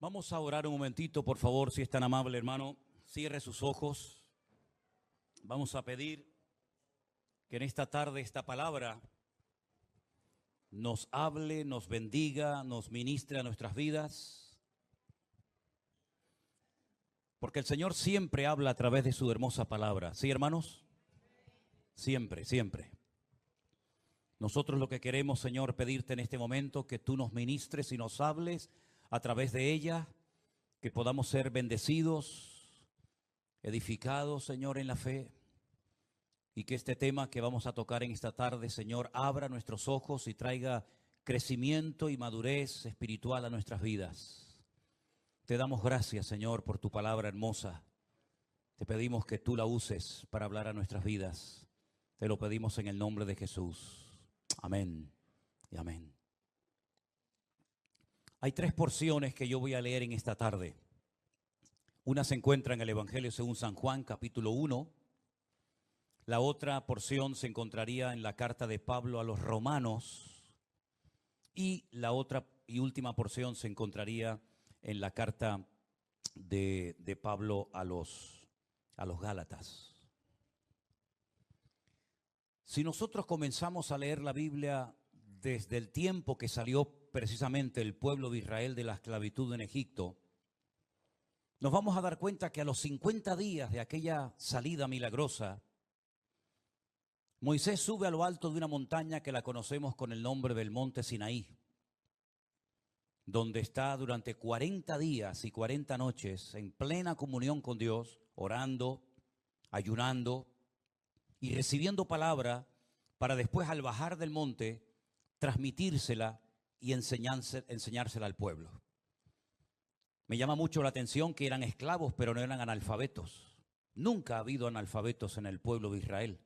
Vamos a orar un momentito, por favor, si es tan amable, hermano. Cierre sus ojos. Vamos a pedir que en esta tarde esta palabra nos hable, nos bendiga, nos ministre a nuestras vidas. Porque el Señor siempre habla a través de su hermosa palabra. ¿Sí, hermanos? Siempre, siempre. Nosotros lo que queremos, Señor, pedirte en este momento que tú nos ministres y nos hables a través de ella, que podamos ser bendecidos, edificados, Señor, en la fe, y que este tema que vamos a tocar en esta tarde, Señor, abra nuestros ojos y traiga crecimiento y madurez espiritual a nuestras vidas. Te damos gracias, Señor, por tu palabra hermosa. Te pedimos que tú la uses para hablar a nuestras vidas. Te lo pedimos en el nombre de Jesús. Amén y amén. Hay tres porciones que yo voy a leer en esta tarde. Una se encuentra en el Evangelio según San Juan, capítulo 1. La otra porción se encontraría en la carta de Pablo a los Romanos. Y la otra y última porción se encontraría en la carta de Pablo a los Gálatas. Si nosotros comenzamos a leer la Biblia desde el tiempo que salió precisamente el pueblo de Israel de la esclavitud en Egipto, nos vamos a dar cuenta que a los 50 días de aquella salida milagrosa, Moisés sube a lo alto de una montaña que la conocemos con el nombre del Monte Sinaí, donde está durante 40 días y 40 noches en plena comunión con Dios, orando, ayunando y recibiendo palabra para después, al bajar del monte, transmitírsela y enseñársela al pueblo. Me llama mucho la atención que eran esclavos, pero no eran analfabetos. Nunca ha habido analfabetos en el pueblo de Israel,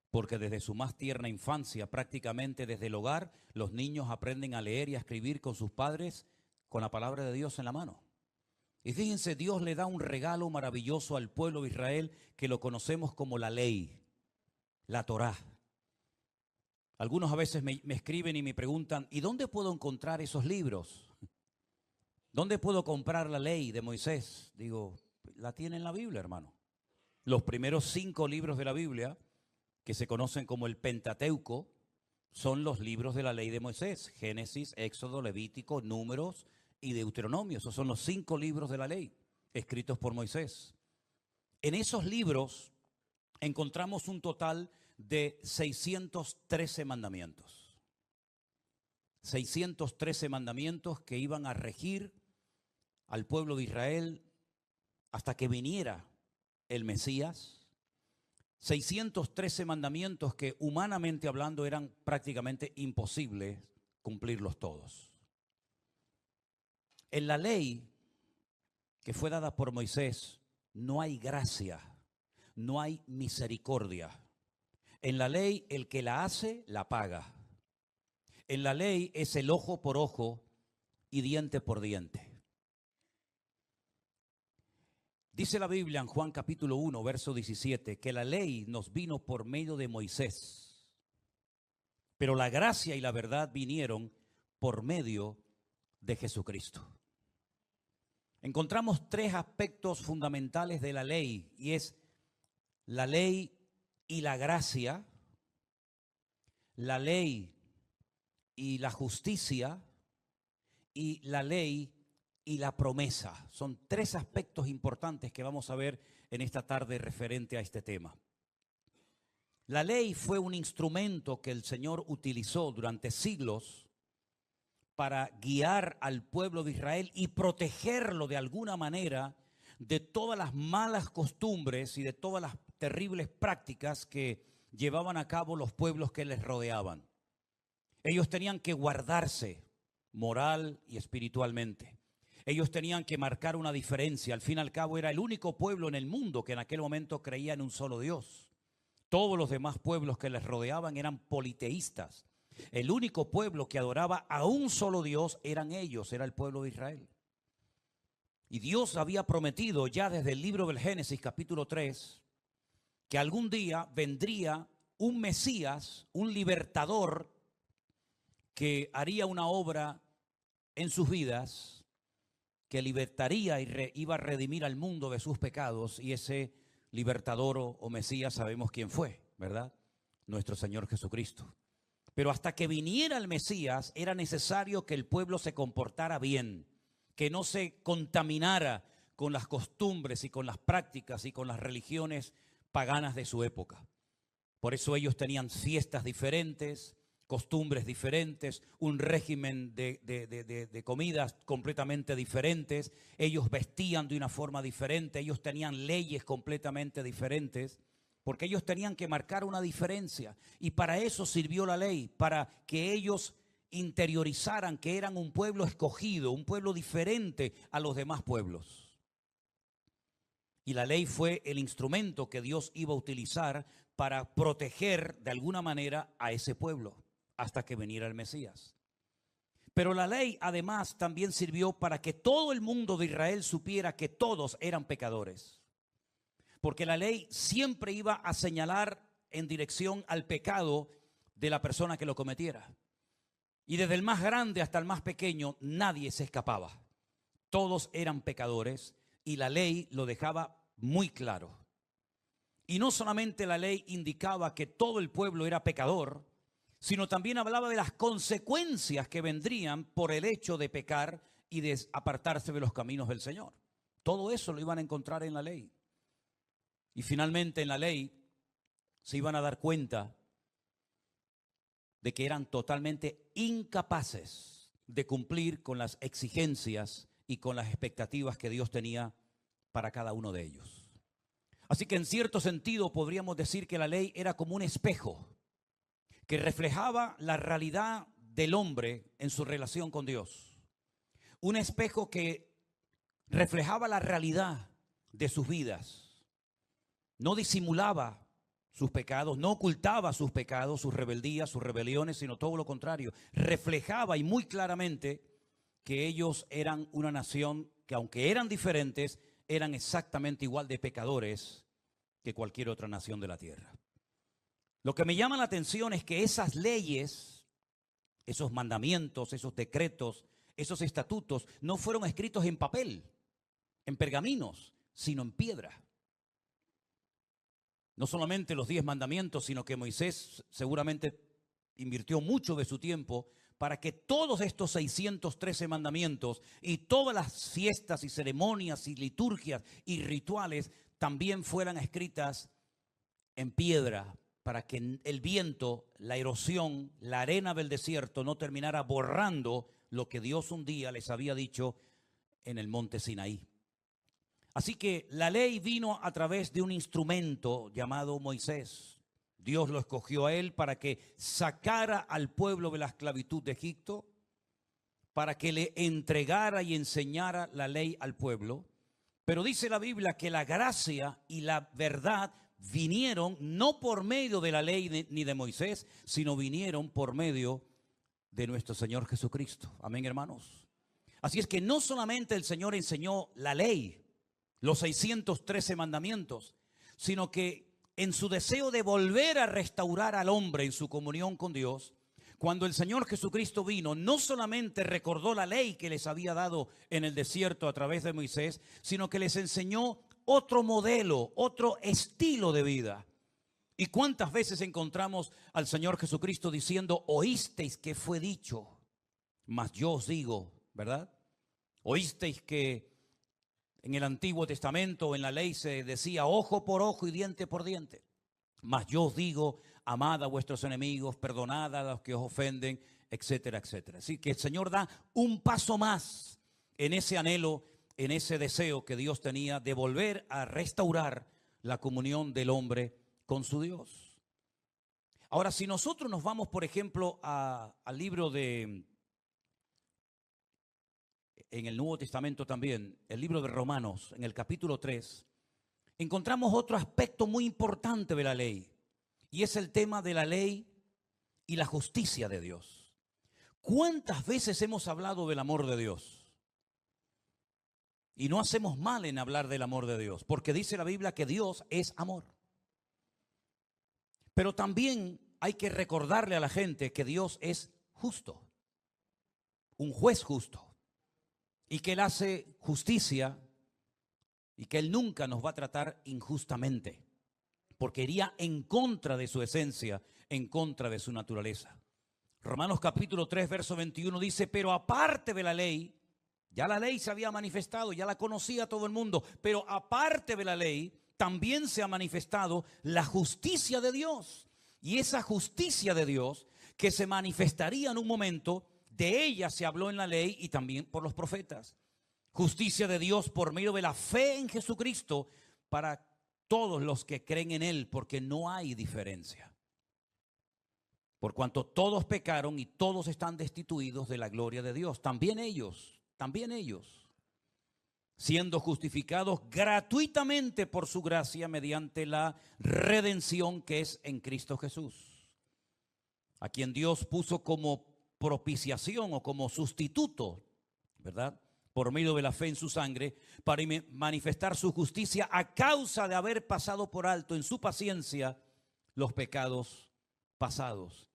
porque desde su más tierna infancia, prácticamente desde el hogar, los niños aprenden a leer y a escribir con sus padres con la palabra de Dios en la mano. Y fíjense, Dios le da un regalo maravilloso al pueblo de Israel que lo conocemos como la ley, la Torá. Algunos a veces me escriben y me preguntan, ¿y dónde puedo encontrar esos libros? ¿Dónde puedo comprar la ley de Moisés? Digo, la tiene en la Biblia, hermano. Los primeros 5 libros de la Biblia, que se conocen como el Pentateuco, son los libros de la ley de Moisés. Génesis, Éxodo, Levítico, Números y Deuteronomio. Esos son los 5 libros de la ley, escritos por Moisés. En esos libros encontramos un total de 613 mandamientos. 613 mandamientos que iban a regir al pueblo de Israel hasta que viniera el Mesías. 613 mandamientos que humanamente hablando eran prácticamente imposibles cumplirlos todos. En la ley que fue dada por Moisés no hay gracia, no hay misericordia. En la ley el que la hace, la paga. En la ley es el ojo por ojo y diente por diente. Dice la Biblia en Juan capítulo 1, verso 17, que la ley nos vino por medio de Moisés, pero la gracia y la verdad vinieron por medio de Jesucristo. Encontramos 3 aspectos fundamentales de la ley, y es la ley y la gracia, la ley y la justicia, y la ley y la promesa. Son 3 aspectos importantes que vamos a ver en esta tarde referente a este tema. La ley fue un instrumento que el Señor utilizó durante siglos para guiar al pueblo de Israel y protegerlo de alguna manera de todas las malas costumbres y de todas las terribles prácticas que llevaban a cabo los pueblos que les rodeaban. Ellos tenían que guardarse moral y espiritualmente. Ellos tenían que marcar una diferencia. Al fin y al cabo era el único pueblo en el mundo que en aquel momento creía en un solo Dios. Todos los demás pueblos que les rodeaban eran politeístas. El único pueblo que adoraba a un solo Dios eran ellos, era el pueblo de Israel. Y Dios había prometido ya desde el libro del Génesis capítulo 3 que algún día vendría un Mesías, un libertador que haría una obra en sus vidas que libertaría y iba a redimir al mundo de sus pecados, y ese libertador o Mesías sabemos quién fue, ¿verdad? Nuestro Señor Jesucristo. Pero hasta que viniera el Mesías era necesario que el pueblo se comportara bien, que no se contaminara con las costumbres y con las prácticas y con las religiones paganas de su época. Por eso ellos tenían fiestas diferentes, costumbres diferentes, un régimen de comidas completamente diferentes. Ellos vestían de una forma diferente, ellos tenían leyes completamente diferentes, porque ellos tenían que marcar una diferencia. Y para eso sirvió la ley, para que ellos interiorizaran que eran un pueblo escogido, un pueblo diferente a los demás pueblos. Y la ley fue el instrumento que Dios iba a utilizar para proteger de alguna manera a ese pueblo hasta que viniera el Mesías. Pero la ley además también sirvió para que todo el mundo de Israel supiera que todos eran pecadores. Porque la ley siempre iba a señalar en dirección al pecado de la persona que lo cometiera. Y desde el más grande hasta el más pequeño, nadie se escapaba. Todos eran pecadores y la ley lo dejaba muy claro. Y no solamente la ley indicaba que todo el pueblo era pecador, sino también hablaba de las consecuencias que vendrían por el hecho de pecar y de apartarse de los caminos del Señor. Todo eso lo iban a encontrar en la ley. Y finalmente en la ley se iban a dar cuenta de que eran totalmente incapaces de cumplir con las exigencias y con las expectativas que Dios tenía para cada uno de ellos. Así que en cierto sentido podríamos decir que la ley era como un espejo que reflejaba la realidad del hombre en su relación con Dios. Un espejo que reflejaba la realidad de sus vidas. No disimulaba sus pecados, no ocultaba sus pecados, sus rebeldías, sus rebeliones, sino todo lo contrario. Reflejaba y muy claramente que ellos eran una nación que, aunque eran diferentes, eran exactamente igual de pecadores que cualquier otra nación de la tierra. Lo que me llama la atención es que esas leyes, esos mandamientos, esos decretos, esos estatutos no fueron escritos en papel, en pergaminos, sino en piedra. No solamente los 10 mandamientos, sino que Moisés seguramente invirtió mucho de su tiempo para que todos estos 613 mandamientos y todas las fiestas y ceremonias y liturgias y rituales también fueran escritas en piedra, para que el viento, la erosión, la arena del desierto no terminara borrando lo que Dios un día les había dicho en el monte Sinaí. Así que la ley vino a través de un instrumento llamado Moisés. Dios lo escogió a él para que sacara al pueblo de la esclavitud de Egipto, para que le entregara y enseñara la ley al pueblo. Pero dice la Biblia que la gracia y la verdad vinieron no por medio de la ley ni de Moisés, sino vinieron por medio de nuestro Señor Jesucristo. Amén, hermanos. Así es que no solamente el Señor enseñó la ley, los 613 mandamientos, sino que en su deseo de volver a restaurar al hombre en su comunión con Dios, cuando el Señor Jesucristo vino, no solamente recordó la ley que les había dado en el desierto a través de Moisés, sino que les enseñó otro modelo, otro estilo de vida. ¿Y cuántas veces encontramos al Señor Jesucristo diciendo: oísteis que fue dicho, mas yo os digo, ¿verdad? Oísteis que en el Antiguo Testamento, en la ley se decía ojo por ojo y diente por diente. Mas yo os digo, amad a vuestros enemigos, perdonad a los que os ofenden, etcétera, etcétera. Así que el Señor da un paso más en ese anhelo, en ese deseo que Dios tenía de volver a restaurar la comunión del hombre con su Dios. Ahora, si nosotros nos vamos, por ejemplo, al libro en el Nuevo Testamento también, el libro de Romanos, en el capítulo 3, encontramos otro aspecto muy importante de la ley, y es el tema de la ley y la justicia de Dios. ¿Cuántas veces hemos hablado del amor de Dios? Y no hacemos mal en hablar del amor de Dios, porque dice la Biblia que Dios es amor. Pero también hay que recordarle a la gente que Dios es justo, un juez justo. y que Él hace justicia y que Él nunca nos va a tratar injustamente, porque iría en contra de su esencia, en contra de su naturaleza. Romanos capítulo 3, verso 21 dice, pero aparte de la ley, ya la ley se había manifestado, ya la conocía todo el mundo, pero aparte de la ley, también se ha manifestado la justicia de Dios. Y esa justicia de Dios que se manifestaría en un momento, de ella se habló en la ley y también por los profetas. Justicia de Dios por medio de la fe en Jesucristo para todos los que creen en Él, porque no hay diferencia. Por cuanto todos pecaron y todos están destituidos de la gloria de Dios. También ellos, siendo justificados gratuitamente por su gracia mediante la redención que es en Cristo Jesús, a quien Dios puso como propiciación o como sustituto, ¿verdad?, por medio de la fe en su sangre, para manifestar su justicia a causa de haber pasado por alto en su paciencia los pecados pasados.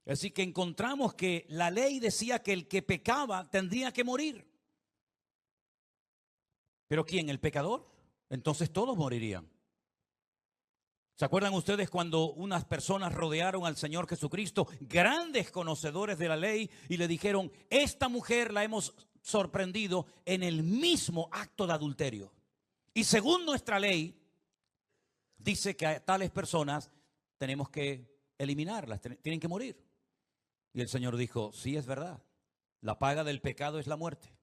Así que encontramos que la ley decía que el que pecaba tendría que morir. ¿Pero quién? ¿El pecador? Entonces todos morirían. ¿Se acuerdan ustedes cuando unas personas rodearon al Señor Jesucristo, grandes conocedores de la ley, y le dijeron, esta mujer la hemos sorprendido en el mismo acto de adulterio? Y según nuestra ley, dice que a tales personas tenemos que eliminarlas, tienen que morir. Y el Señor dijo, sí, es verdad, la paga del pecado es la muerte.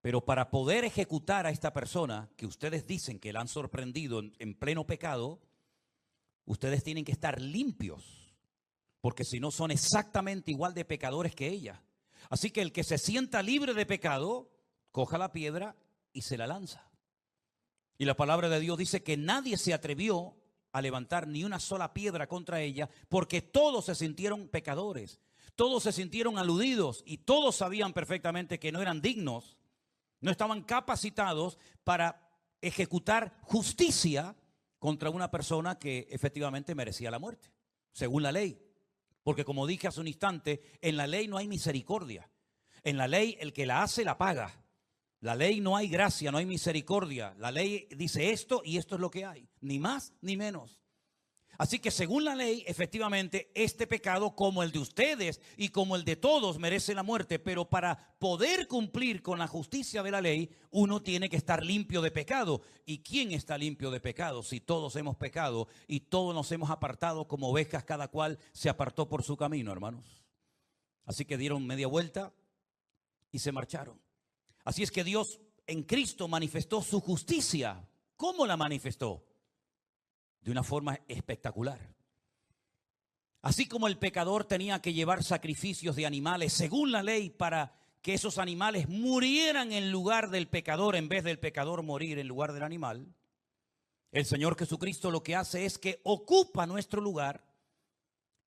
Pero para poder ejecutar a esta persona que ustedes dicen que la han sorprendido en pleno pecado, ustedes tienen que estar limpios, porque si no son exactamente igual de pecadores que ella. Así que el que se sienta libre de pecado, coja la piedra y se la lanza. Y la palabra de Dios dice que nadie se atrevió a levantar ni una sola piedra contra ella, porque todos se sintieron pecadores, todos se sintieron aludidos y todos sabían perfectamente que no eran dignos, no estaban capacitados para ejecutar justicia contra una persona que efectivamente merecía la muerte, según la ley. Porque como dije hace un instante, en la ley no hay misericordia. En la ley el que la hace la paga. La ley no hay gracia, no hay misericordia. La ley dice esto y esto es lo que hay, ni más ni menos. Así que según la ley, efectivamente, este pecado, como el de ustedes y como el de todos, merece la muerte. Pero para poder cumplir con la justicia de la ley, uno tiene que estar limpio de pecado. ¿Y quién está limpio de pecado? Si todos hemos pecado y todos nos hemos apartado como ovejas, cada cual se apartó por su camino, hermanos. Así que dieron media vuelta y se marcharon. Así es que Dios en Cristo manifestó su justicia. ¿Cómo la manifestó? De una forma espectacular. Así como el pecador tenía que llevar sacrificios de animales según la ley para que esos animales murieran en lugar del pecador en vez del pecador morir en lugar del animal, el Señor Jesucristo lo que hace es que ocupa nuestro lugar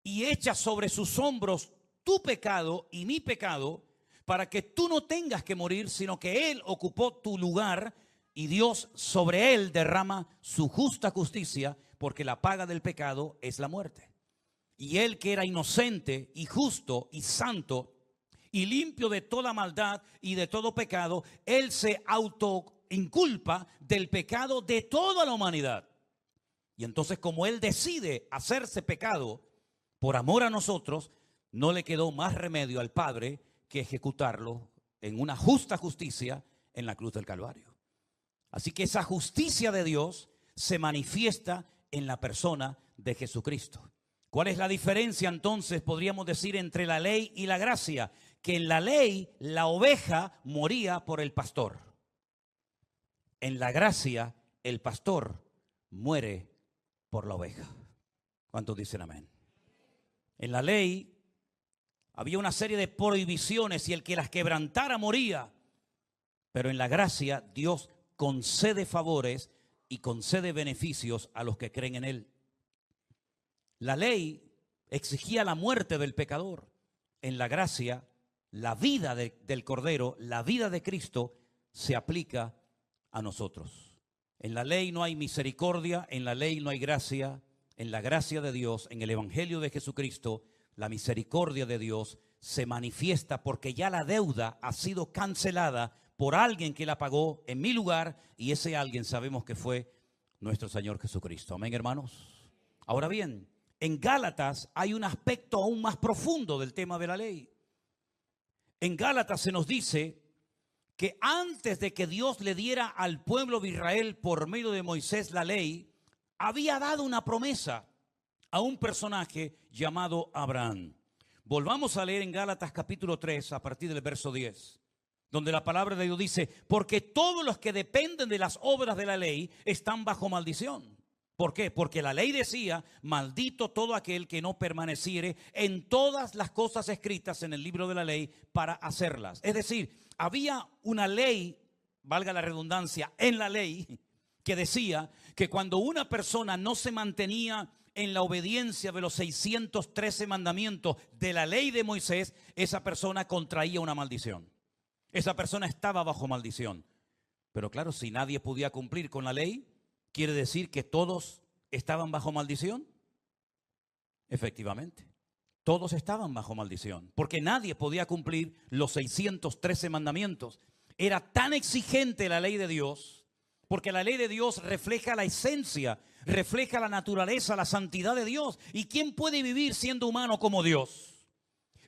y echa sobre sus hombros tu pecado y mi pecado para que tú no tengas que morir, sino que Él ocupó tu lugar y Dios sobre Él derrama su justa justicia, porque la paga del pecado es la muerte. Y Él, que era inocente y justo y santo y limpio de toda maldad y de todo pecado, Él se autoinculpa del pecado de toda la humanidad. Y entonces, como Él decide hacerse pecado por amor a nosotros, no le quedó más remedio al Padre que ejecutarlo en una justa justicia en la cruz del Calvario. Así que esa justicia de Dios se manifiesta en la persona de Jesucristo. ¿Cuál es la diferencia entonces, podríamos decir, entre la ley y la gracia? Que en la ley la oveja moría por el pastor. En la gracia el pastor muere por la oveja. ¿Cuántos dicen amén? En la ley había una serie de prohibiciones y el que las quebrantara moría. Pero en la gracia Dios concede favores y concede beneficios a los que creen en Él. La ley exigía la muerte del pecador. En la gracia, la vida del Cordero, la vida de Cristo, se aplica a nosotros. En la ley no hay misericordia, en la ley no hay gracia. En la gracia de Dios, en el Evangelio de Jesucristo, la misericordia de Dios se manifiesta porque ya la deuda ha sido cancelada por alguien que la pagó en mi lugar, y ese alguien sabemos que fue nuestro Señor Jesucristo. Amén, hermanos. Ahora bien, en Gálatas hay un aspecto aún más profundo del tema de la ley. En Gálatas se nos dice que antes de que Dios le diera al pueblo de Israel por medio de Moisés la ley, había dado una promesa a un personaje llamado Abraham. Volvamos a leer en Gálatas capítulo 3 a partir del verso 10, donde la palabra de Dios dice: porque todos los que dependen de las obras de la ley están bajo maldición. ¿Por qué? Porque la ley decía: maldito todo aquel que no permaneciere en todas las cosas escritas en el libro de la ley para hacerlas. Es decir, había una ley, valga la redundancia, en la ley que decía que cuando una persona no se mantenía en la obediencia de los 613 mandamientos de la ley de Moisés, esa persona contraía una maldición. Esa persona estaba bajo maldición. Pero claro, si nadie podía cumplir con la ley, ¿quiere decir que todos estaban bajo maldición? Efectivamente, todos estaban bajo maldición, porque nadie podía cumplir los 613 mandamientos. Era tan exigente la ley de Dios, porque la ley de Dios refleja la esencia, refleja la naturaleza, la santidad de Dios. ¿Y quién puede vivir siendo humano como Dios?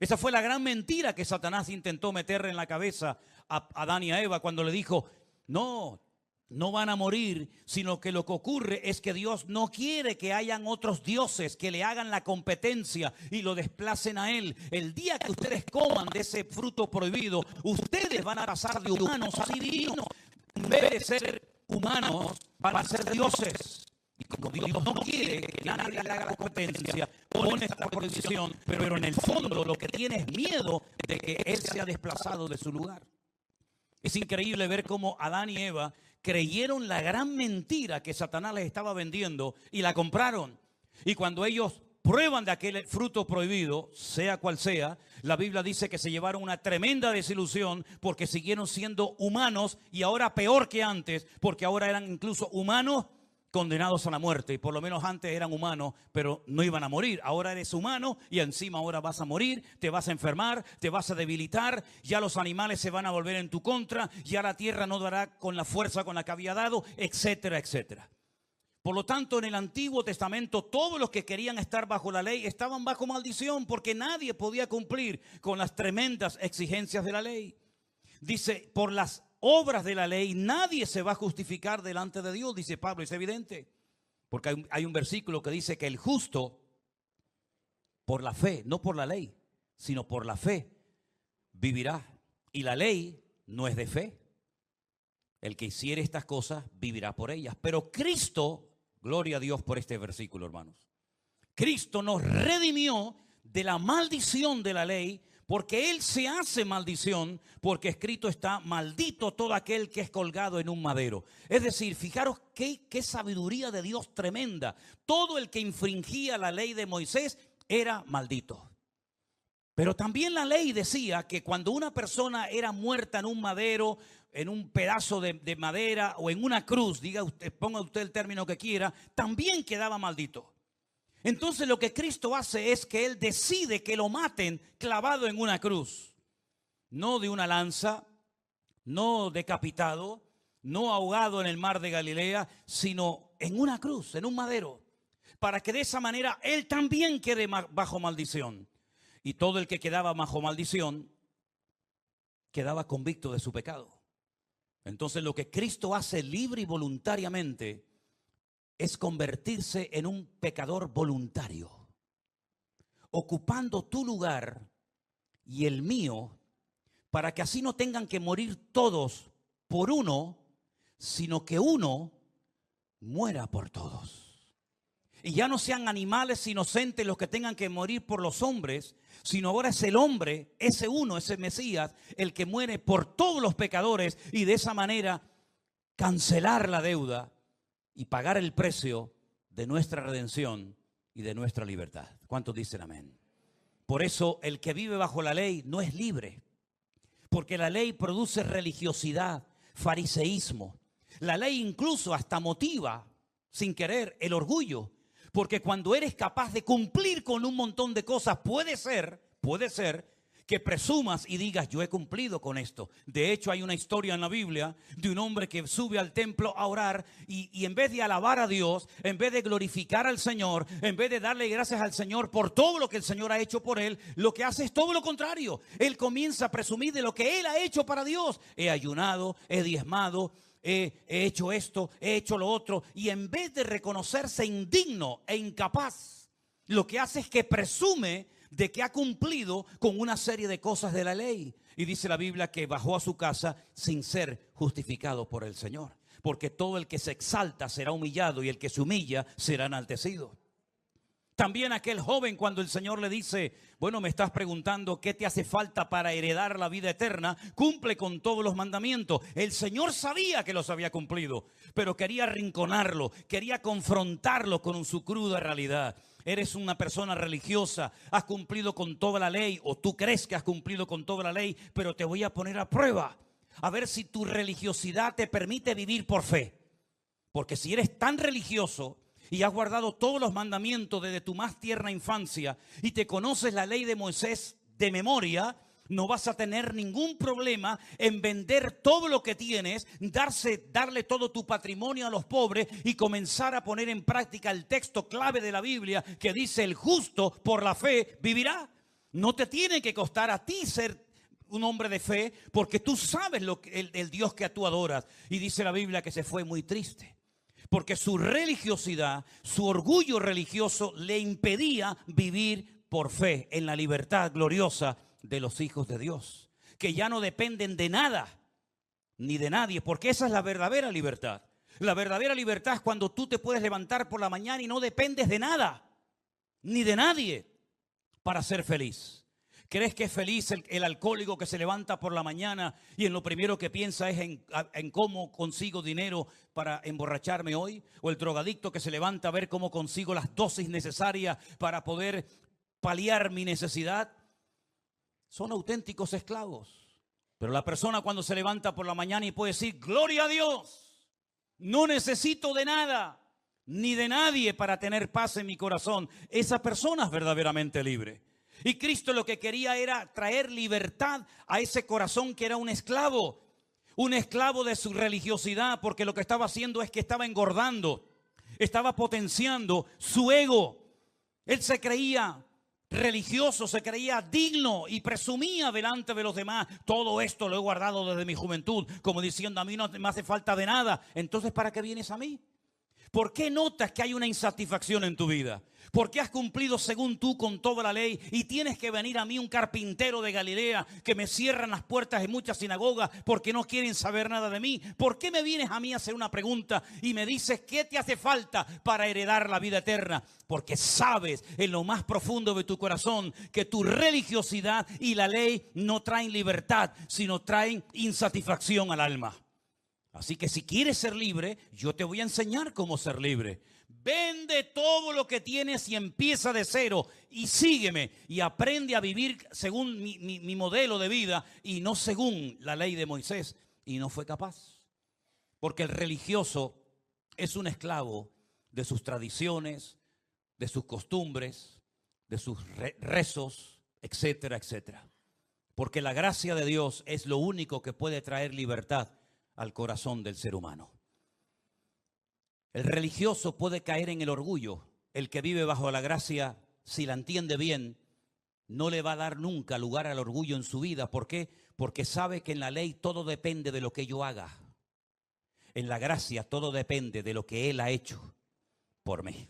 Esa fue la gran mentira que Satanás intentó meterle en la cabeza a Adán y a Eva cuando le dijo: no van a morir, sino que lo que ocurre es que Dios no quiere que hayan otros dioses que le hagan la competencia y lo desplacen a Él. El día que ustedes coman de ese fruto prohibido, ustedes van a pasar de humanos a divinos. En vez de ser humanos, van a ser dioses. Y como Dios no quiere que nadie le haga la competencia, pone esta prohibición, pero en el fondo lo que tiene es miedo de que Él sea desplazado de su lugar. Es increíble ver cómo Adán y Eva creyeron la gran mentira que Satanás les estaba vendiendo y la compraron. Y cuando ellos prueban de aquel fruto prohibido, sea cual sea, la Biblia dice que se llevaron una tremenda desilusión porque siguieron siendo humanos, y ahora peor que antes, porque ahora eran incluso humanos condenados a la muerte. Y por lo menos antes eran humanos, pero no iban a morir. Ahora eres humano y encima ahora vas a morir, te vas a enfermar, te vas a debilitar, ya los animales se van a volver en tu contra, ya la tierra no dará con la fuerza con la que había dado, etcétera, etcétera. Por lo tanto, en el Antiguo Testamento, todos los que querían estar bajo la ley estaban bajo maldición, porque nadie podía cumplir con las tremendas exigencias de la ley. Dice: por las obras de la ley nadie se va a justificar delante de Dios, dice Pablo. Es evidente, porque hay un versículo que dice que el justo, por la fe, no por la ley, sino por la fe, vivirá. Y la ley no es de fe. El que hiciere estas cosas vivirá por ellas. Pero Cristo, gloria a Dios por este versículo, hermanos, Cristo nos redimió de la maldición de la ley, porque Él se hace maldición, porque escrito está: maldito todo aquel que es colgado en un madero. Es decir, fijaros qué sabiduría de Dios tremenda. Todo el que infringía la ley de Moisés era maldito. Pero también la ley decía que cuando una persona era muerta en un madero, en un pedazo de madera o en una cruz, diga usted, ponga usted el término que quiera, también quedaba maldito. Entonces lo que Cristo hace es que Él decide que lo maten clavado en una cruz. No de una lanza, no decapitado, no ahogado en el mar de Galilea, sino en una cruz, en un madero. Para que de esa manera Él también quede bajo maldición. Y todo el que quedaba bajo maldición quedaba convicto de su pecado. Entonces lo que Cristo hace libre y voluntariamente es convertirse en un pecador voluntario, ocupando tu lugar y el mío, para que así no tengan que morir todos por uno, sino que uno muera por todos. Y ya no sean animales inocentes los que tengan que morir por los hombres, sino ahora es el hombre, ese uno, ese Mesías, el que muere por todos los pecadores, y de esa manera cancelar la deuda y pagar el precio de nuestra redención y de nuestra libertad. ¿Cuántos dicen amén? Por eso el que vive bajo la ley no es libre, porque la ley produce religiosidad, fariseísmo. La ley incluso hasta motiva, sin querer, el orgullo, porque cuando eres capaz de cumplir con un montón de cosas, puede ser que presumas y digas, yo he cumplido con esto. De hecho, hay una historia en la Biblia de un hombre que sube al templo a orar y en vez de alabar a Dios, en vez de glorificar al Señor, en vez de darle gracias al Señor por todo lo que el Señor ha hecho por él, lo que hace es todo lo contrario. Él comienza a presumir de lo que él ha hecho para Dios. He ayunado, he diezmado, he hecho esto, he hecho lo otro. Y en vez de reconocerse indigno e incapaz, lo que hace es que presume de que ha cumplido con una serie de cosas de la ley. Y dice la Biblia que bajó a su casa sin ser justificado por el Señor. Porque todo el que se exalta será humillado y el que se humilla será enaltecido. También aquel joven, cuando el Señor le dice, bueno, me estás preguntando qué te hace falta para heredar la vida eterna, cumple con todos los mandamientos. El Señor sabía que los había cumplido, pero quería arrinconarlo, quería confrontarlo con su cruda realidad. Eres una persona religiosa, has cumplido con toda la ley, o tú crees que has cumplido con toda la ley, pero te voy a poner a prueba, a ver si tu religiosidad te permite vivir por fe. Porque si eres tan religioso y has guardado todos los mandamientos desde tu más tierna infancia y te conoces la ley de Moisés de memoria, no vas a tener ningún problema en vender todo lo que tienes, darle todo tu patrimonio a los pobres y comenzar a poner en práctica el texto clave de la Biblia que dice: el justo por la fe vivirá. No te tiene que costar a ti ser un hombre de fe, porque tú sabes el Dios que tú adoras. Y dice la Biblia que se fue muy triste, porque su religiosidad, su orgullo religioso le impedía vivir por fe en la libertad gloriosa de los hijos de Dios, que ya no dependen de nada ni de nadie, porque esa es la verdadera libertad. La verdadera libertad es cuando tú te puedes levantar por la mañana y no dependes de nada ni de nadie para ser feliz. ¿Crees que es feliz el alcohólico que se levanta por la mañana y en lo primero que piensa es en cómo consigo dinero para emborracharme hoy? ¿O el drogadicto que se levanta a ver cómo consigo las dosis necesarias para poder paliar mi necesidad? Son auténticos esclavos. Pero la persona cuando se levanta por la mañana y puede decir: gloria a Dios, no necesito de nada ni de nadie para tener paz en mi corazón, esa persona es verdaderamente libre. Y Cristo lo que quería era traer libertad a ese corazón que era un esclavo de su religiosidad, porque lo que estaba haciendo es que estaba engordando, estaba potenciando su ego. Él se creía religioso, se creía digno y presumía delante de los demás: todo esto lo he guardado desde mi juventud, como diciendo, a mí no me hace falta de nada. Entonces, ¿para qué vienes a mí? ¿Por qué notas que hay una insatisfacción en tu vida? ¿Por qué has cumplido según tú con toda la ley y tienes que venir a mí, un carpintero de Galilea, que me cierran las puertas de muchas sinagogas porque no quieren saber nada de mí? ¿Por qué me vienes a mí a hacer una pregunta y me dices qué te hace falta para heredar la vida eterna? Porque sabes en lo más profundo de tu corazón que tu religiosidad y la ley no traen libertad, sino traen insatisfacción al alma. Así que si quieres ser libre, yo te voy a enseñar cómo ser libre. Vende todo lo que tienes y empieza de cero y sígueme y aprende a vivir según mi modelo de vida y no según la ley de Moisés. Y no fue capaz. Porque el religioso es un esclavo de sus tradiciones, de sus costumbres, de sus rezos, etcétera, etcétera. Porque la gracia de Dios es lo único que puede traer libertad al corazón del ser humano. El religioso puede caer en el orgullo. El que vive bajo la gracia, si la entiende bien, no le va a dar nunca lugar al orgullo en su vida. ¿Por qué? Porque sabe que en la ley todo depende de lo que yo haga. En la gracia todo depende de lo que Él ha hecho por mí.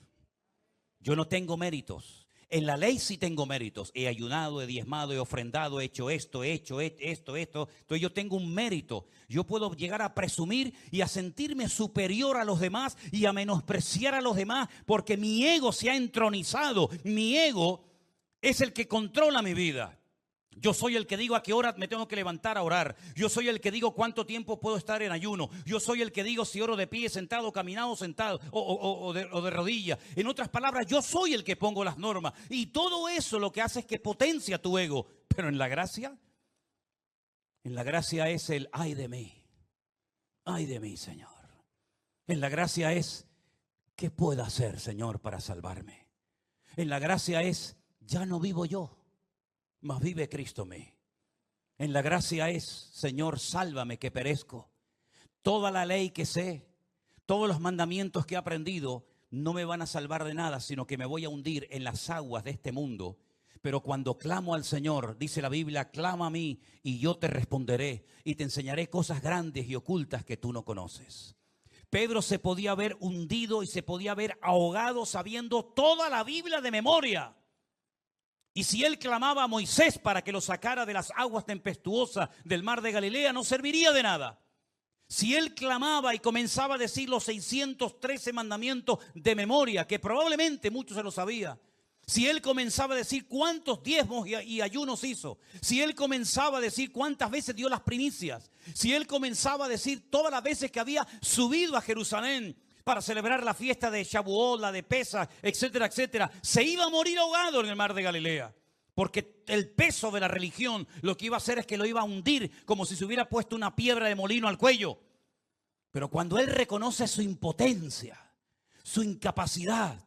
Yo no tengo méritos. En la ley sí tengo méritos. He ayunado, he diezmado, he ofrendado, he hecho esto. Entonces yo tengo un mérito. Yo puedo llegar a presumir y a sentirme superior a los demás y a menospreciar a los demás porque mi ego se ha entronizado. Mi ego es el que controla mi vida. Yo soy el que digo a qué hora me tengo que levantar a orar. Yo soy el que digo cuánto tiempo puedo estar en ayuno. Yo soy el que digo si oro de pie, sentado, caminado, sentado o de rodilla. En otras palabras, yo soy el que pongo las normas. Y todo eso lo que hace es que potencia tu ego. Pero en la gracia es el ay de mí, Señor. En la gracia es, ¿qué puedo hacer, Señor, para salvarme? En la gracia es, ya no vivo yo. mas vive Cristo en mí. En la gracia es, Señor, sálvame que perezco. Toda la ley que sé, todos los mandamientos que he aprendido, no me van a salvar de nada, sino que me voy a hundir en las aguas de este mundo. Pero cuando clamo al Señor, dice la Biblia, clama a mí y yo te responderé y te enseñaré cosas grandes y ocultas que tú no conoces. Pedro se podía haber hundido y se podía haber ahogado sabiendo toda la Biblia de memoria. Y si él clamaba a Moisés para que lo sacara de las aguas tempestuosas del mar de Galilea, no serviría de nada. Si él clamaba y comenzaba a decir los 613 mandamientos de memoria, que probablemente muchos se lo sabía. Si él comenzaba a decir cuántos diezmos y ayunos hizo. Si él comenzaba a decir cuántas veces dio las primicias. Si él comenzaba a decir todas las veces que había subido a Jerusalén para celebrar la fiesta de Shavuot, la de Pesaj, etcétera, etcétera, se iba a morir ahogado en el mar de Galilea. Porque el peso de la religión lo que iba a hacer es que lo iba a hundir como si se hubiera puesto una piedra de molino al cuello. Pero cuando él reconoce su impotencia, su incapacidad,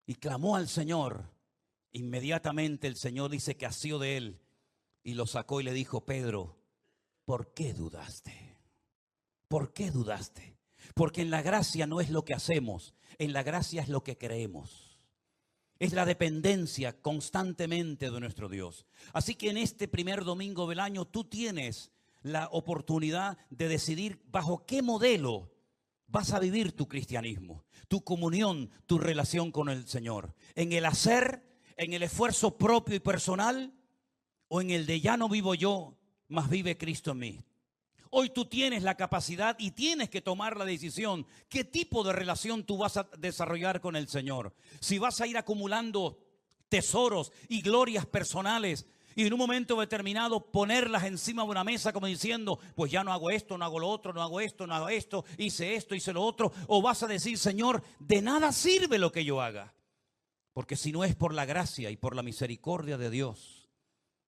y clamó al Señor, inmediatamente el Señor dice que asió de él y lo sacó y le dijo: Pedro, ¿por qué dudaste? ¿Por qué dudaste? Porque en la gracia no es lo que hacemos, en la gracia es lo que creemos. Es la dependencia constantemente de nuestro Dios. Así que en este primer domingo del año tú tienes la oportunidad de decidir bajo qué modelo vas a vivir tu cristianismo, tu comunión, tu relación con el Señor. En el hacer, en el esfuerzo propio y personal, o en el de ya no vivo yo, mas vive Cristo en mí. Hoy tú tienes la capacidad y tienes que tomar la decisión. ¿Qué tipo de relación tú vas a desarrollar con el Señor? Si vas a ir acumulando tesoros y glorias personales y en un momento determinado ponerlas encima de una mesa como diciendo, pues ya no hago esto, no hago lo otro, no hago esto, no hago esto, hice lo otro. O vas a decir, Señor, de nada sirve lo que yo haga. Porque si no es por la gracia y por la misericordia de Dios,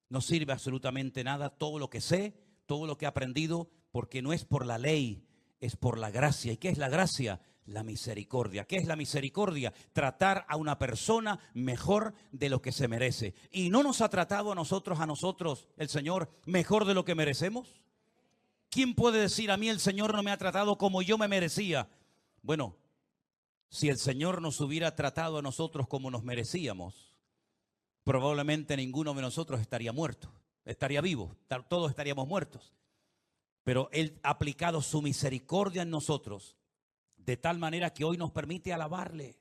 no sirve absolutamente nada todo lo que sé, todo lo que he aprendido, porque no es por la ley, es por la gracia. ¿Y qué es la gracia? La misericordia. ¿Qué es la misericordia? Tratar a una persona mejor de lo que se merece. ¿Y no nos ha tratado a nosotros, el Señor, mejor de lo que merecemos? ¿Quién puede decir a mí el Señor no me ha tratado como yo me merecía? Bueno, si el Señor nos hubiera tratado a nosotros como nos merecíamos, probablemente ninguno de nosotros estaría muerto, estaría vivo, todos estaríamos muertos. Pero Él ha aplicado su misericordia en nosotros, de tal manera que hoy nos permite alabarle.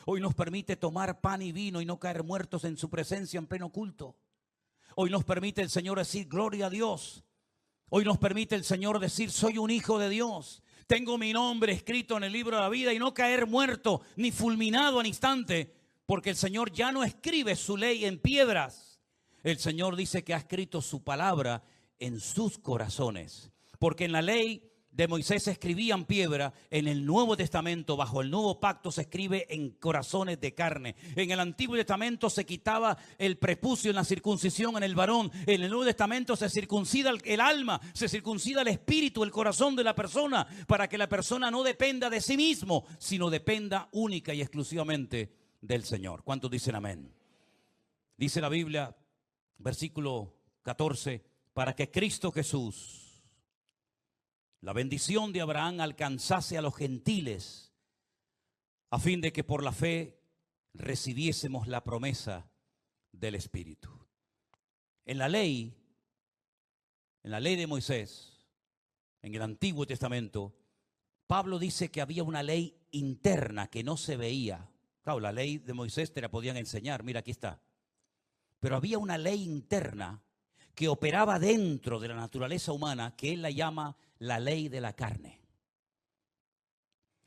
Hoy nos permite tomar pan y vino y no caer muertos en su presencia en pleno culto. Hoy nos permite el Señor decir gloria a Dios. Hoy nos permite el Señor decir soy un hijo de Dios. Tengo mi nombre escrito en el libro de la vida y no caer muerto ni fulminado al instante. Porque el Señor ya no escribe su ley en piedras. El Señor dice que ha escrito su palabra en sus corazones. Porque en la ley de Moisés se escribía en piedra, en el Nuevo Testamento, bajo el Nuevo Pacto, se escribe en corazones de carne. En el Antiguo Testamento se quitaba el prepucio en la circuncisión en el varón. En el Nuevo Testamento se circuncida el alma, se circuncida el espíritu, el corazón de la persona, para que la persona no dependa de sí mismo, sino dependa única y exclusivamente del Señor. ¿Cuántos dicen amén? Dice la Biblia, versículo 14, para que Cristo Jesús, la bendición de Abraham, alcanzase a los gentiles, a fin de que por la fe recibiésemos la promesa del Espíritu. En la ley de Moisés, en el Antiguo Testamento, Pablo dice que había una ley interna que no se veía. Claro, la ley de Moisés te la podían enseñar, mira, aquí está. Pero había una ley interna que operaba dentro de la naturaleza humana, que él la llama la ley de la carne.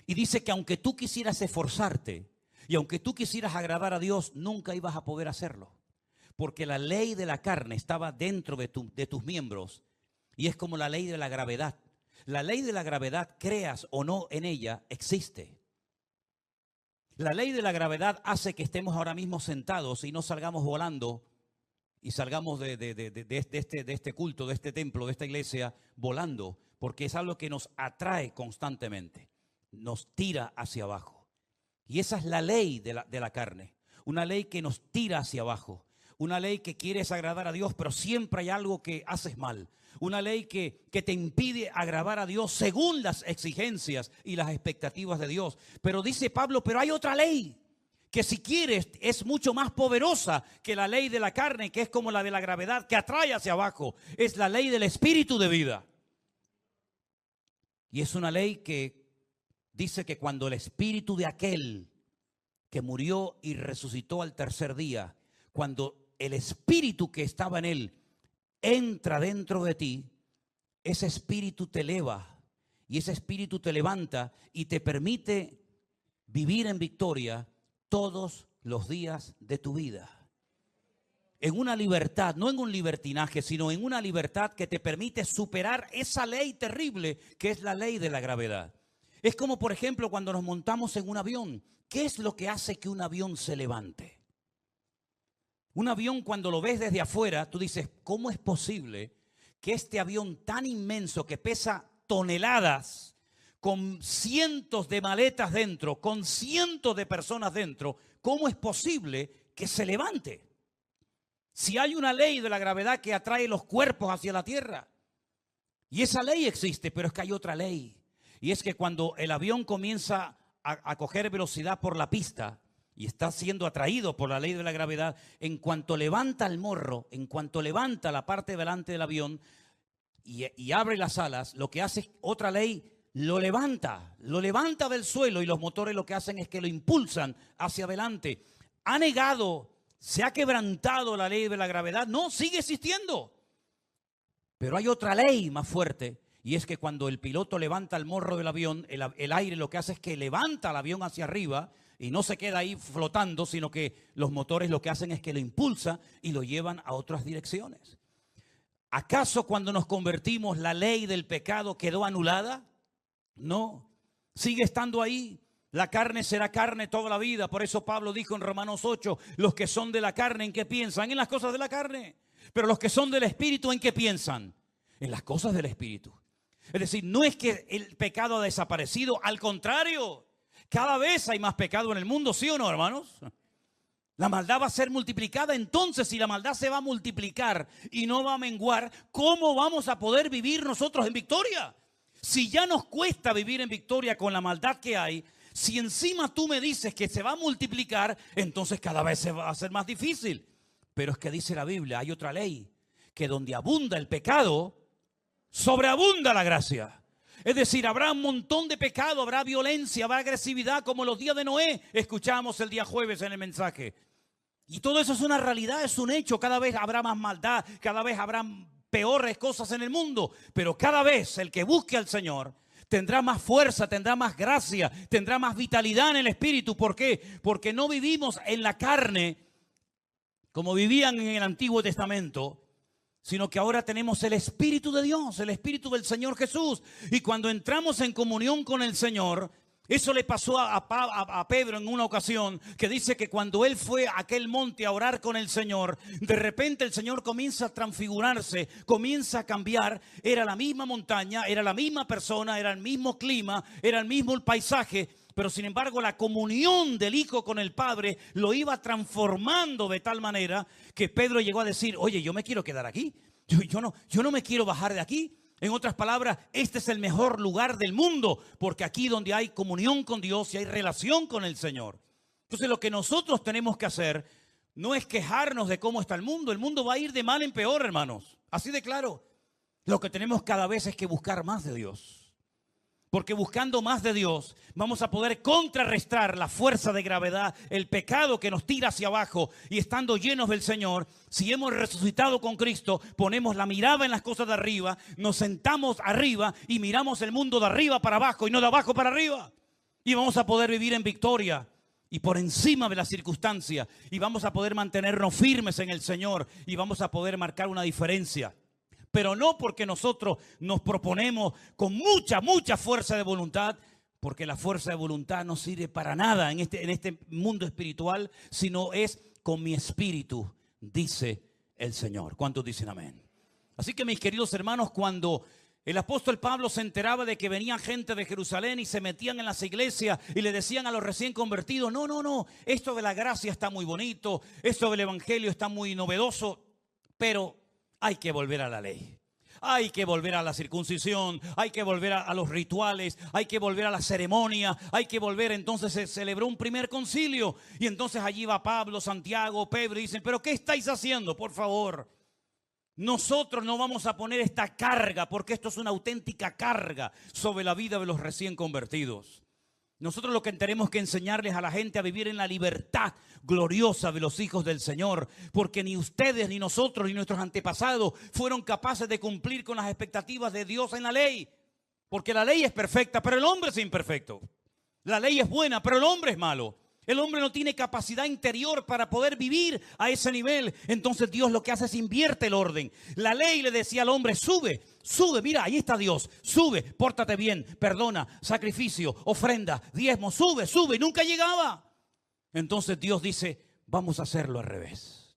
Y dice que aunque tú quisieras esforzarte y aunque tú quisieras agradar a Dios, nunca ibas a poder hacerlo. Porque la ley de la carne estaba dentro de tus miembros y es como la ley de la gravedad. La ley de la gravedad, creas o no en ella, existe. La ley de la gravedad hace que estemos ahora mismo sentados y no salgamos volando y salgamos de este culto, de este templo, de esta iglesia, volando, porque es algo que nos atrae constantemente, nos tira hacia abajo. Y esa es la ley de la carne, una ley que nos tira hacia abajo, Una ley que quieres agradar a Dios, pero siempre hay algo que haces mal. Una ley que te impide agradar a Dios según las exigencias y las expectativas de Dios. Pero dice Pablo, pero hay otra ley que si quieres es mucho más poderosa que la ley de la carne, que es como la de la gravedad, que atrae hacia abajo. Es la ley del espíritu de vida. Y es una ley que dice que cuando el espíritu de aquel que murió y resucitó al tercer día, cuando el espíritu que estaba en él entra dentro de ti, ese espíritu te eleva y ese espíritu te levanta y te permite vivir en victoria todos los días de tu vida. En una libertad, no en un libertinaje, sino en una libertad que te permite superar esa ley terrible que es la ley de la gravedad. Es como, por ejemplo, cuando nos montamos en un avión. ¿Qué es lo que hace que un avión se levante? Un avión, cuando lo ves desde afuera, tú dices, ¿cómo es posible que este avión tan inmenso que pesa toneladas, con cientos de maletas dentro, con cientos de personas dentro, cómo es posible que se levante? Si hay una ley de la gravedad que atrae los cuerpos hacia la tierra, y esa ley existe, pero es que hay otra ley, y es que cuando el avión comienza a coger velocidad por la pista y está siendo atraído por la ley de la gravedad, en cuanto levanta el morro, en cuanto levanta la parte delante del avión y abre las alas, lo que hace es otra ley, lo levanta del suelo, y los motores lo que hacen es que lo impulsan hacia adelante. Ha negado, se ha quebrantado la ley de la gravedad. No, sigue existiendo. Pero hay otra ley más fuerte, y es que cuando el piloto levanta el morro del avión, el aire lo que hace es que levanta el avión hacia arriba y no se queda ahí flotando, sino que los motores lo que hacen es que lo impulsan y lo llevan a otras direcciones. ¿Acaso cuando nos convertimos la ley del pecado quedó anulada? No, sigue estando ahí. La carne será carne toda la vida. Por eso Pablo dijo en Romanos 8, los que son de la carne, ¿en qué piensan? En las cosas de la carne. Pero los que son del Espíritu, ¿en qué piensan? En las cosas del Espíritu. Es decir, no es que el pecado ha desaparecido, al contrario, cada vez hay más pecado en el mundo, ¿sí o no, hermanos? La maldad va a ser multiplicada. Entonces, si la maldad se va a multiplicar y no va a menguar, ¿cómo vamos a poder vivir nosotros en victoria? Si ya nos cuesta vivir en victoria con la maldad que hay, si encima tú me dices que se va a multiplicar, entonces cada vez se va a hacer más difícil. Pero es que dice la Biblia, hay otra ley, que donde abunda el pecado, sobreabunda la gracia. Es decir, habrá un montón de pecado, habrá violencia, habrá agresividad, como los días de Noé, escuchamos el día jueves en el mensaje. Y todo eso es una realidad, es un hecho. Cada vez habrá más maldad, cada vez habrá peores cosas en el mundo. Pero cada vez el que busque al Señor tendrá más fuerza, tendrá más gracia, tendrá más vitalidad en el espíritu. ¿Por qué? Porque no vivimos en la carne como vivían en el Antiguo Testamento, sino que ahora tenemos el Espíritu de Dios, el Espíritu del Señor Jesús. Y cuando entramos en comunión con el Señor, eso le pasó a Pedro en una ocasión, que dice que cuando él fue a aquel monte a orar con el Señor, de repente el Señor comienza a transfigurarse, comienza a cambiar. Era la misma montaña, era la misma persona, era el mismo clima, era el mismo paisaje, pero sin embargo la comunión del Hijo con el Padre lo iba transformando de tal manera que Pedro llegó a decir, oye, yo me quiero quedar aquí, yo no me quiero bajar de aquí. En otras palabras, este es el mejor lugar del mundo, porque aquí donde hay comunión con Dios y hay relación con el Señor. Entonces lo que nosotros tenemos que hacer no es quejarnos de cómo está el mundo va a ir de mal en peor, hermanos, así de claro. Lo que tenemos cada vez es que buscar más de Dios. Porque buscando más de Dios vamos a poder contrarrestar la fuerza de gravedad, el pecado que nos tira hacia abajo. Y estando llenos del Señor, si hemos resucitado con Cristo, ponemos la mirada en las cosas de arriba, nos sentamos arriba y miramos el mundo de arriba para abajo y no de abajo para arriba. Y vamos a poder vivir en victoria y por encima de las circunstancias. Y vamos a poder mantenernos firmes en el Señor y vamos a poder marcar una diferencia. Pero no porque nosotros nos proponemos con mucha fuerza de voluntad, porque la fuerza de voluntad no sirve para nada en este mundo espiritual, sino es con mi espíritu, dice el Señor. ¿Cuántos dicen amén? Así que mis queridos hermanos, cuando El apóstol Pablo se enteraba de que venía gente de Jerusalén y se metían en las iglesias y le decían a los recién convertidos, no, esto de la gracia está muy bonito, esto del evangelio está muy novedoso, pero hay que volver a la ley. Hay que volver a la circuncisión, hay que volver a los rituales, hay que volver a la ceremonia, hay que volver. Entonces se celebró un primer concilio y entonces allí va Pablo, Santiago, Pedro y dicen, pero ¿qué estáis haciendo? Por favor, nosotros no vamos a poner esta carga porque esto es una auténtica carga sobre la vida de los recién convertidos. Nosotros lo que tenemos que enseñarles a la gente a vivir en la libertad gloriosa de los hijos del Señor, porque ni ustedes, ni nosotros, ni nuestros antepasados fueron capaces de cumplir con las expectativas de Dios en la ley, porque la ley es perfecta, pero el hombre es imperfecto. La ley es buena, pero el hombre es malo. El hombre no tiene capacidad interior para poder vivir a ese nivel. Entonces Dios lo que hace es invierte el orden. La ley le decía al hombre, sube, mira, ahí está Dios, sube, pórtate bien, perdona, sacrificio, ofrenda, diezmo, sube, y nunca llegaba. Entonces Dios dice, vamos a hacerlo al revés.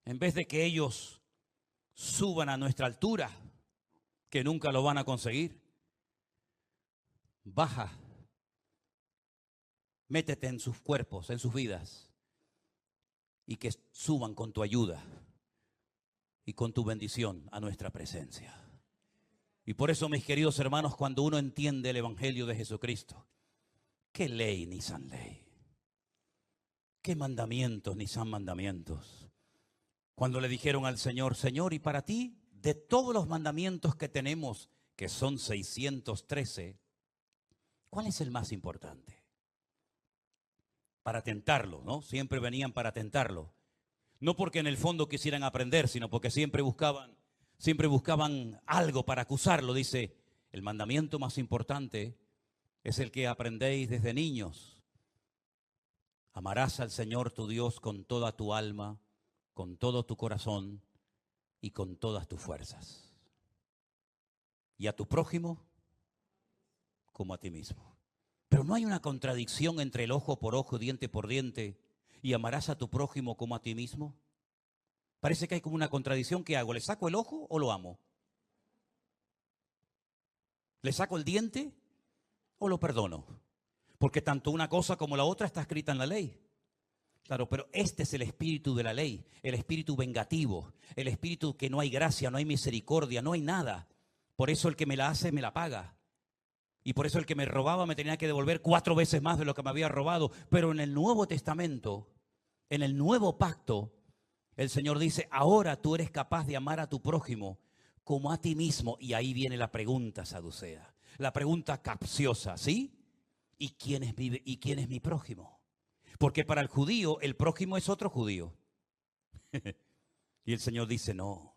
En vez de que ellos suban a nuestra altura, que nunca lo van a conseguir, baja. Métete en sus cuerpos, en sus vidas, y que suban con tu ayuda y con tu bendición a nuestra presencia. Y por eso, mis queridos hermanos, cuando uno entiende el evangelio de Jesucristo, qué ley ni san ley, qué mandamientos ni san mandamientos. Cuando le dijeron al Señor, Señor, y para ti, de todos los mandamientos que tenemos, que son 613, ¿cuál es el más importante? Para tentarlo, ¿no? Siempre venían para tentarlo. No porque en el fondo quisieran aprender, sino porque siempre buscaban algo para acusarlo. Dice, el mandamiento más importante es el que aprendéis desde niños. Amarás al Señor tu Dios con toda tu alma, con todo tu corazón y con todas tus fuerzas. Y a tu prójimo como a ti mismo. Pero no hay una contradicción entre el ojo por ojo, diente por diente y amarás a tu prójimo como a ti mismo. Parece que hay como una contradicción. ¿Qué hago? ¿Le saco el ojo o lo amo? ¿Le saco el diente o lo perdono? Porque tanto una cosa como la otra está escrita en la ley. Claro, pero este es el espíritu de la ley, el espíritu vengativo, el espíritu que no hay gracia, no hay misericordia, no hay nada. Por eso el que me la hace me la paga. Y por eso el que me robaba me tenía que devolver 4 veces más de lo que me había robado. Pero en el Nuevo Testamento, en el nuevo pacto, el Señor dice, ahora tú eres capaz de amar a tu prójimo como a ti mismo. Y ahí viene la pregunta saducea, la pregunta capciosa, ¿sí? ¿Y quién es mi prójimo? Porque para el judío, el prójimo es otro judío. Y el Señor dice, no,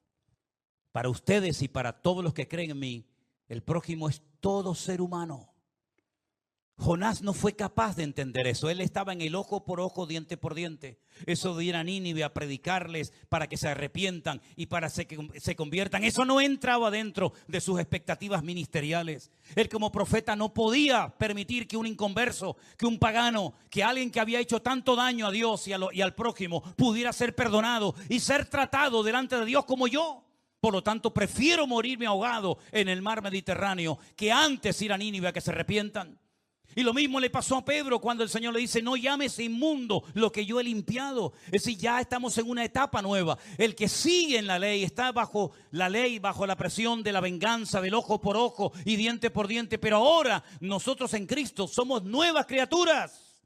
para ustedes y para todos los que creen en mí, el prójimo es todo ser humano. Jonás no fue capaz de entender eso. Él estaba en el ojo por ojo, diente por diente. Eso de ir a Nínive a predicarles para que se arrepientan y para que se conviertan. Eso no entraba dentro de sus expectativas ministeriales. Él como profeta no podía permitir que un inconverso, que un pagano, que alguien que había hecho tanto daño a Dios y al prójimo pudiera ser perdonado y ser tratado delante de Dios como yo. Por lo tanto, prefiero morirme ahogado en el mar Mediterráneo que antes ir a Nínive a que se arrepientan. Y lo mismo le pasó a Pedro cuando el Señor le dice, no llames inmundo lo que yo he limpiado. Es decir, ya estamos en una etapa nueva. El que sigue en la ley está bajo la ley, bajo la presión de la venganza, del ojo por ojo y diente por diente. Pero ahora nosotros en Cristo somos nuevas criaturas.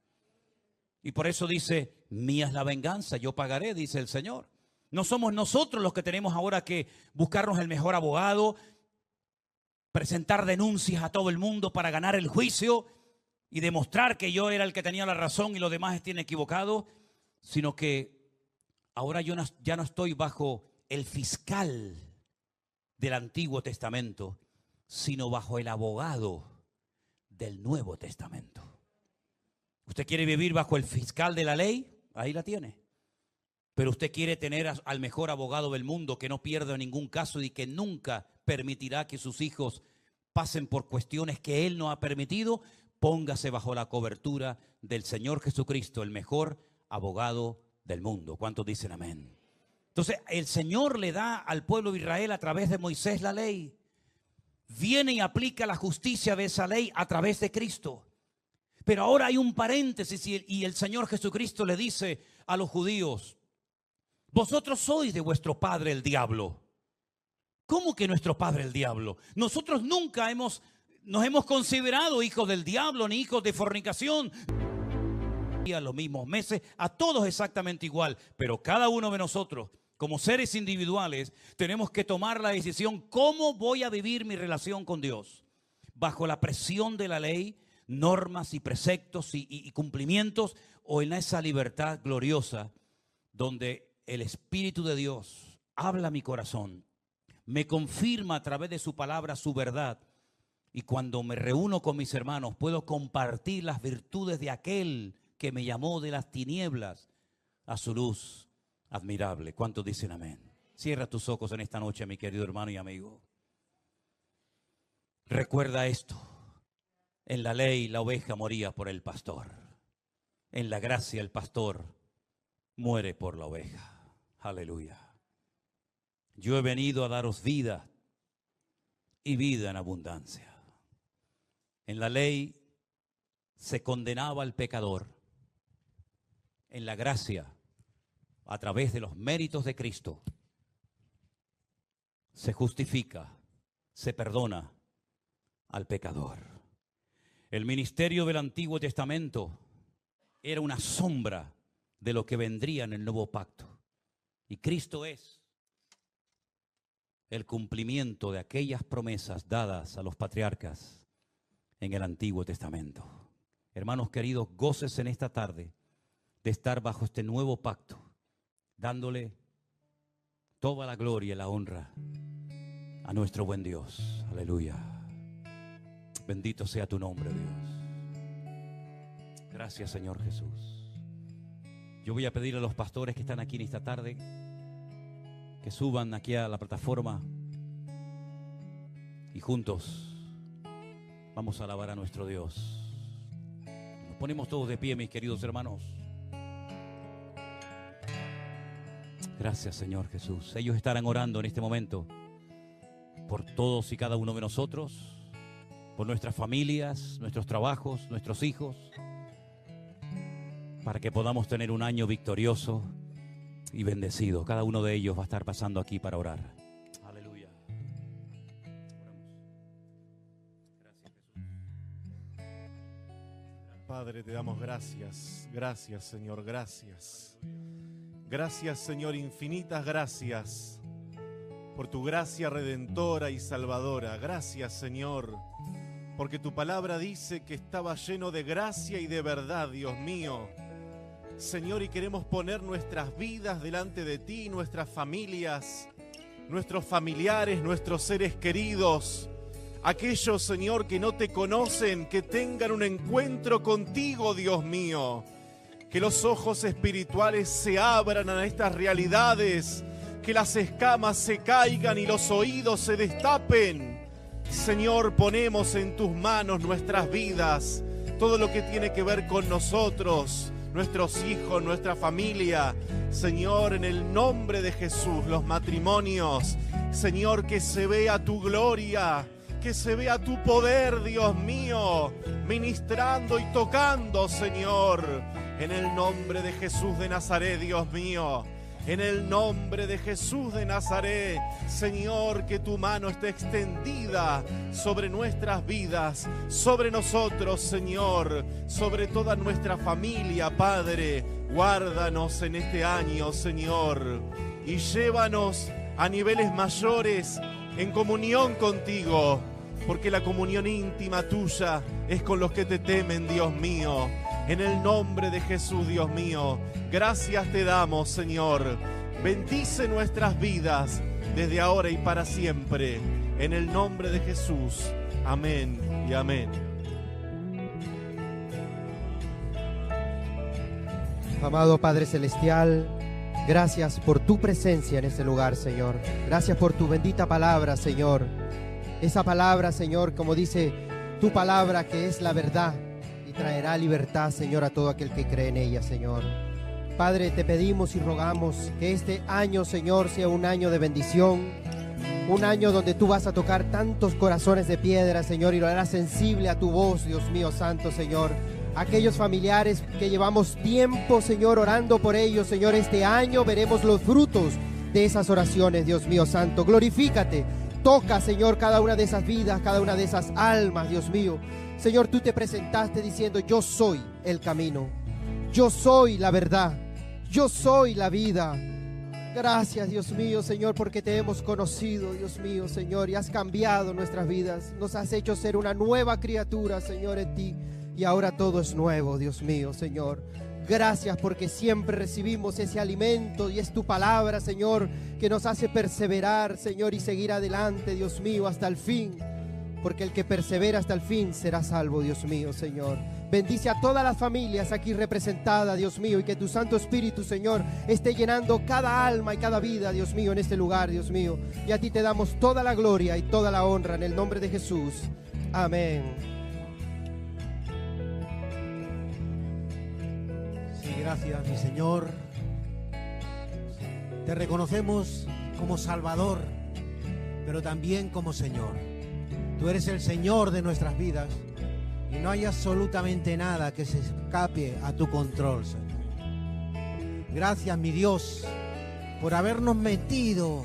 Y por eso dice, mía es la venganza, yo pagaré, dice el Señor. No somos nosotros los que tenemos ahora que buscarnos el mejor abogado, presentar denuncias a todo el mundo para ganar el juicio y demostrar que yo era el que tenía la razón y los demás estén equivocados, sino que ahora yo ya no estoy bajo el fiscal del Antiguo Testamento, sino bajo el abogado del Nuevo Testamento. ¿Usted quiere vivir bajo el fiscal de la ley? Ahí la tiene. Pero usted quiere tener al mejor abogado del mundo que no pierda ningún caso y que nunca permitirá que sus hijos pasen por cuestiones que Él no ha permitido. Póngase bajo la cobertura del Señor Jesucristo, el mejor abogado del mundo. ¿Cuántos dicen amén? Entonces el Señor le da al pueblo de Israel a través de Moisés la ley. viene y aplica la justicia de esa ley a través de Cristo. Pero ahora hay un paréntesis y el Señor Jesucristo le dice a los judíos: vosotros sois de vuestro padre el diablo. ¿Cómo que nuestro padre el diablo? Nosotros nunca nos hemos considerado hijos del diablo ni hijos de fornicación. A los mismos meses, a todos exactamente igual, pero cada uno de nosotros, como seres individuales, tenemos que tomar la decisión: ¿cómo voy a vivir mi relación con Dios? ¿Bajo la presión de la ley, normas y preceptos y cumplimientos, o en esa libertad gloriosa donde el Espíritu de Dios habla a mi corazón, me confirma a través de su palabra su verdad, y cuando me reúno con mis hermanos puedo compartir las virtudes de aquel que me llamó de las tinieblas a su luz admirable? ¿Cuántos dicen amén? Cierra tus ojos en esta noche, mi querido hermano y amigo. Recuerda esto: en la ley la oveja moría por el pastor, en la gracia el pastor muere por la oveja. Aleluya. Yo he venido a daros vida y vida en abundancia. En la ley se condenaba al pecador. En la gracia, a través de los méritos de Cristo, se justifica, se perdona al pecador. El ministerio del Antiguo Testamento era una sombra de lo que vendría en el Nuevo Pacto. Y Cristo es el cumplimiento de aquellas promesas dadas a los patriarcas en el Antiguo Testamento. Hermanos queridos, gócese en esta tarde de estar bajo este nuevo pacto, dándole toda la gloria y la honra a nuestro buen Dios. Aleluya. Bendito sea tu nombre, Dios. Gracias, Señor Jesús. Yo voy a pedir a los pastores que están aquí en esta tarde que suban aquí a la plataforma y juntos vamos a alabar a nuestro Dios. Nos ponemos todos de pie, mis queridos hermanos. Gracias, Señor Jesús. Ellos estarán orando en este momento por todos y cada uno de nosotros, por nuestras familias, nuestros trabajos, nuestros hijos, para que podamos tener un año victorioso y bendecido. Cada uno de ellos va a estar pasando aquí para orar. Aleluya. Gracias, Jesús. Padre, te damos gracias. Gracias, Señor, gracias. Gracias, Señor, infinitas gracias por tu gracia redentora y salvadora. Gracias, Señor, porque tu palabra dice que estaba lleno de gracia y de verdad, Dios mío. Señor, y queremos poner nuestras vidas delante de ti, nuestras familias, nuestros familiares, nuestros seres queridos, aquellos, Señor, que no te conocen, que tengan un encuentro contigo, Dios mío. Que los ojos espirituales se abran a estas realidades, que las escamas se caigan y los oídos se destapen. Señor, ponemos en tus manos nuestras vidas, todo lo que tiene que ver con nosotros, nuestros hijos, nuestra familia. Señor, en el nombre de Jesús, los matrimonios, Señor, que se vea tu gloria, que se vea tu poder, Dios mío, ministrando y tocando, Señor, en el nombre de Jesús de Nazaret, Dios mío. En el nombre de Jesús de Nazaret, Señor, que tu mano esté extendida sobre nuestras vidas, sobre nosotros, Señor, sobre toda nuestra familia, Padre. Guárdanos en este año, Señor, y llévanos a niveles mayores en comunión contigo, porque la comunión íntima tuya es con los que te temen, Dios mío. En el nombre de Jesús, Dios mío, gracias te damos, Señor. Bendice nuestras vidas desde ahora y para siempre. En el nombre de Jesús. Amén y amén. Amado Padre Celestial, gracias por tu presencia en este lugar, Señor. Gracias por tu bendita palabra, Señor. Esa palabra, Señor, como dice tu palabra, que es la verdad, traerá libertad, Señor, a todo aquel que cree en ella, Señor. Padre, te pedimos y rogamos que este año, Señor, sea un año de bendición, Un año donde tú vas a tocar tantos corazones de piedra, Señor, y lo harás sensible a tu voz, Dios mío santo, Señor. Aquellos familiares que llevamos tiempo, Señor, orando por ellos, Señor, este año veremos los frutos de esas oraciones, Dios mío santo. Glorifícate, toca, Señor, cada una de esas vidas, cada una de esas almas, Dios mío. Señor, tú te presentaste diciendo: yo soy el camino, yo soy la verdad, yo soy la vida. Gracias, Dios mío, Señor, porque te hemos conocido, Dios mío, Señor, y has cambiado nuestras vidas. Nos has hecho ser una nueva criatura, Señor, en ti. Y ahora todo es nuevo, Dios mío, Señor. Gracias porque siempre recibimos ese alimento y es tu palabra, Señor, que nos hace perseverar, Señor, y seguir adelante, Dios mío, hasta el fin. Porque el que persevera hasta el fin será salvo, Dios mío, Señor. Bendice a todas las familias aquí representadas, Dios mío, y que tu Santo Espíritu, Señor, esté llenando cada alma y cada vida, Dios mío, en este lugar, Dios mío. Y a ti te damos toda la gloria y toda la honra en el nombre de Jesús. Amén. Sí, gracias, mi Señor. Te reconocemos como Salvador, pero también como Señor. Tú eres el Señor de nuestras vidas. Y no hay absolutamente nada que se escape a tu control, Señor. Gracias, mi Dios, por habernos metido